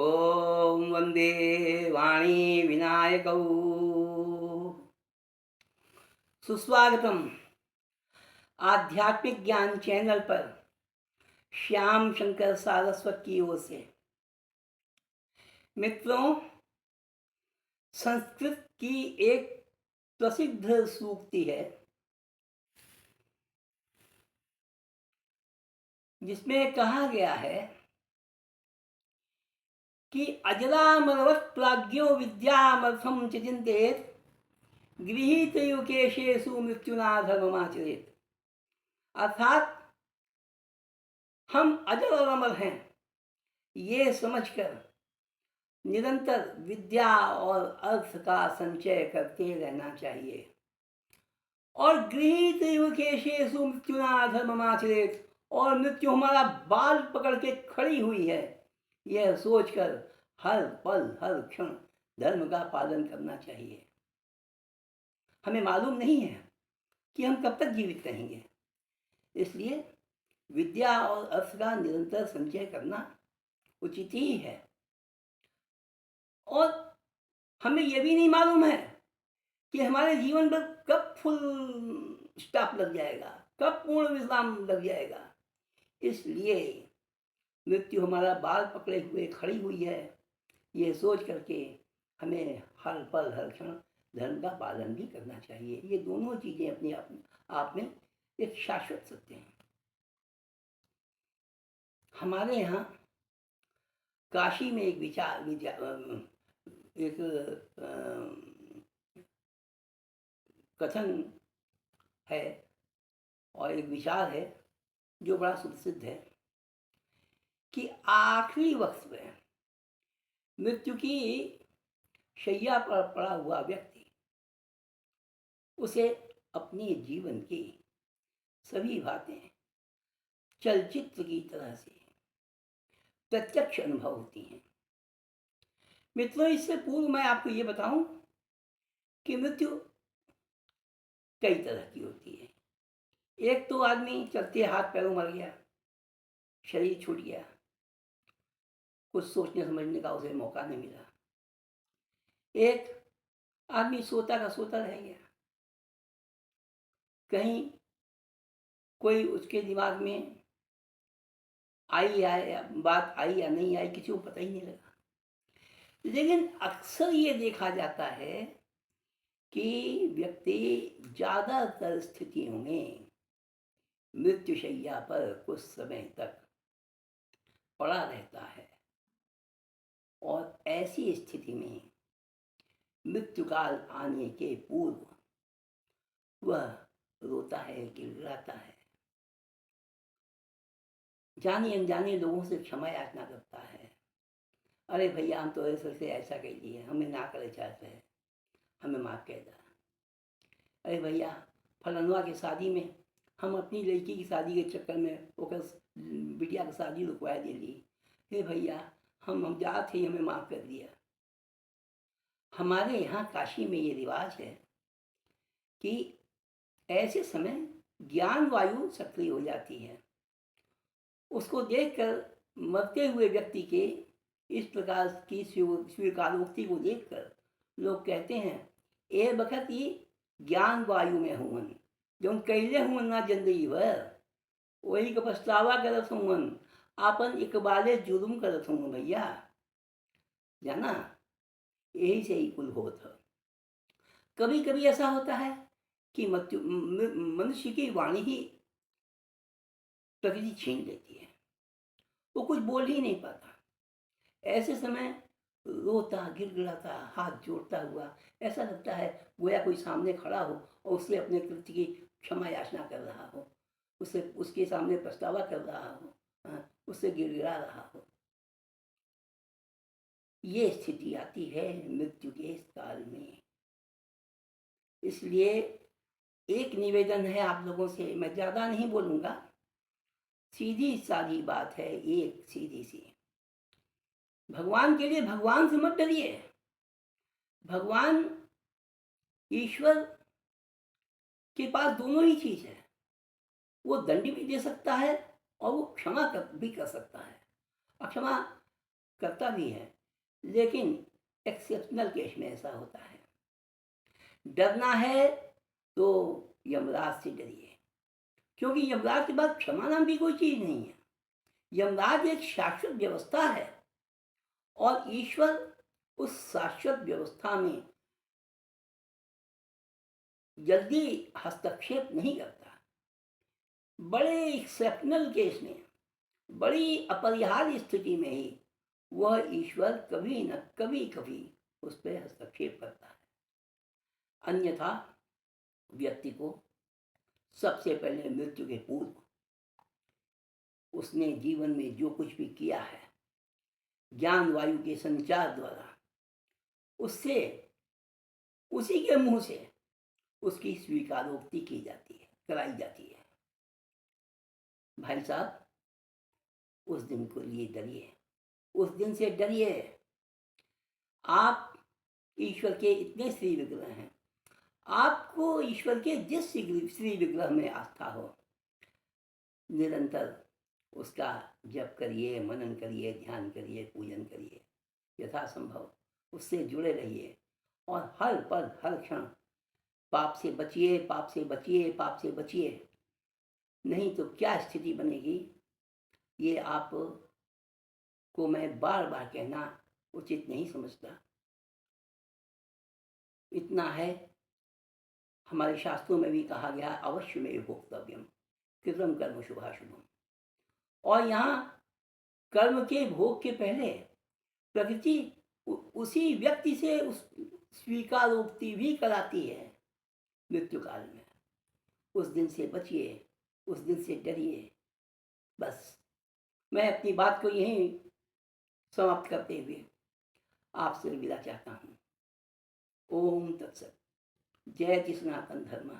ओम वंदे वाणी विनायकौ। सुस्वागतम आध्यात्मिक ज्ञान चैनल पर श्याम शंकर सारस्वत की ओर से। मित्रों, संस्कृत की एक प्रसिद्ध सूक्ति है जिसमें कहा गया है कि अजरामरवत् प्राज्ञो विद्यामर्थम च चिंतेत गृहीत युकेशेषु मृत्युना धर्ममाचरेत। अर्थात हम अजर और अमर हैं ये समझकर निरंतर विद्या और अर्थ का संचय करते रहना चाहिए और गृहीत युकेशेषु मृत्युना धर्ममाचरेत, और मृत्यु हमारा बाल पकड़ के खड़ी हुई है यह सोचकर हर पल हर क्षण धर्म का पालन करना चाहिए। हमें मालूम नहीं है कि हम कब तक जीवित रहेंगे, इसलिए विद्या और अर्थ का निरंतर संचय करना उचित ही है। और हमें यह भी नहीं मालूम है कि हमारे जीवन पर कब फुल स्टॉप लग जाएगा, कब पूर्ण विश्राम लग जाएगा। इसलिए मृत्यु हमारा बाल पकड़े हुए खड़ी हुई है ये सोच करके हमें हर पल हर क्षण धर्म का पालन भी करना चाहिए। ये दोनों चीजें अपने आप में एक शाश्वत सत्य हैं। हमारे यहाँ काशी में एक कथन है और एक विचार है जो बड़ा सुप्रसिद्ध है कि आखिरी वक्त में मृत्यु की शैया पर पड़ा हुआ व्यक्ति उसे अपने जीवन की सभी बातें चलचित्र की तरह से प्रत्यक्ष अनुभव होती हैं। मित्रों, इससे पूर्व मैं आपको ये बताऊं कि मृत्यु कई तरह की होती है। एक तो आदमी चलते हाथ पैरों मर गया, शरीर छूट गया, कुछ सोचने समझने का उसे मौका नहीं मिला। एक आदमी सोता का सोता रह गया, कहीं कोई उसके दिमाग में बात आई या नहीं आई किसी को पता ही नहीं लगा। लेकिन अक्सर ये देखा जाता है कि व्यक्ति ज्यादातर स्थितियों में मृत्युशैया पर कुछ समय तक पड़ा रहता है और ऐसी स्थिति में मृत्युकाल आने के पूर्व वह रोता है, गिड़गिड़ाता है, जाने अनजाने लोगों से क्षमा याचना करता है। अरे भैया, हम तो ऐसे से ऐसा कह दिए, हमें ना करे चाहते हैं, हमें माफ कह दा। अरे भैया, फलनवा की शादी में हम अपनी लड़की की शादी के चक्कर में ओकर बिटिया की शादी रुकवा दे ली। हे भैया, हम जात थे, हमें माफ कर दिया। हमारे यहाँ काशी में ये रिवाज है कि ऐसे समय ज्ञान वायु सक्रिय हो जाती है। उसको देखकर मरते हुए व्यक्ति के इस प्रकार की स्वीकारोक्ति को देखकर लोग कहते हैं, ए बखत ही ज्ञान वायु में हुवन जो कैले हुवन ना जिंदगी भर, वही का पछतावा करत हुवन, आपन इकबाले जुर्म करत हुवन। भैया जाना, यही से ही कुल होत है। कभी कभी ऐसा होता है कि मनुष्य की वाणी ही प्रकृति छीन लेती है, वो कुछ बोल ही नहीं पाता। ऐसे समय रोता गिड़गिड़ाता हाथ जोड़ता हुआ ऐसा लगता है गोया कोई सामने खड़ा हो और उससे अपने कृत्य की क्षमा याचना कर रहा हो, उससे उसके सामने पछतावा कर रहा हो, उससे गिड़गिड़ा रहा हो। ये स्थिति आती है मृत्यु के इस काल में। इसलिए एक निवेदन है आप लोगों से, मैं ज्यादा नहीं बोलूंगा, सीधी सादी बात है, एक सीधी सी। भगवान के लिए भगवान से मत डरिए। भगवान ईश्वर के पास दोनों ही चीज है, वो दंड भी दे सकता है और वो क्षमा भी कर सकता है। अक्षमा करता भी है, लेकिन एक्सेप्शनल केस में ऐसा होता है। डरना है तो यमराज से डरिए, क्योंकि यमराज के बाद क्षमा नाम भी कोई चीज नहीं है। यमराज एक शाश्वत व्यवस्था है और ईश्वर उस शाश्वत व्यवस्था में जल्दी हस्तक्षेप नहीं करता। बड़े एक्सेप्शनल केस में, बड़ी अपरिहार्य स्थिति में ही वह ईश्वर कभी न कभी कभी उस पर हस्तक्षेप करता है। अन्यथा व्यक्ति को सबसे पहले मृत्यु के पूर्व उसने जीवन में जो कुछ भी किया है ज्ञान वायु के संचार द्वारा, उससे उसी के मुंह से उसकी स्वीकारोक्ति की जाती है, कराई जाती है। भाई साहब, उस दिन को लिए डरिए, उस दिन से डरिए। आप ईश्वर के इतने श्री विग्रह हैं, आपको ईश्वर के जिस श्री विग्रह में आस्था हो, निरंतर उसका जप करिए, मनन करिए, ध्यान करिए, पूजन करिए, यथासंभव उससे जुड़े रहिए और हर पल हर क्षण पाप से बचिए, पाप से बचिए, पाप से बचिए। नहीं तो क्या स्थिति बनेगी, ये आप को मैं बार बार कहना उचित नहीं समझता। इतना है, हमारे शास्त्रों में भी कहा गया, अवश्य में भोक्तव्यम कृतम कर्म शुभाशुभम। और यहाँ कर्म के भोग के पहले प्रकृति उसी व्यक्ति से उस स्वीकारोक्ति भी कराती है मृत्यु काल में। उस दिन से बचिए, उस दिन से डरिए। बस मैं अपनी बात को यहीं समाप्त करते हुए आपसे विदा चाहता हूँ। ओम तत्सत। जय सनातन धर्म।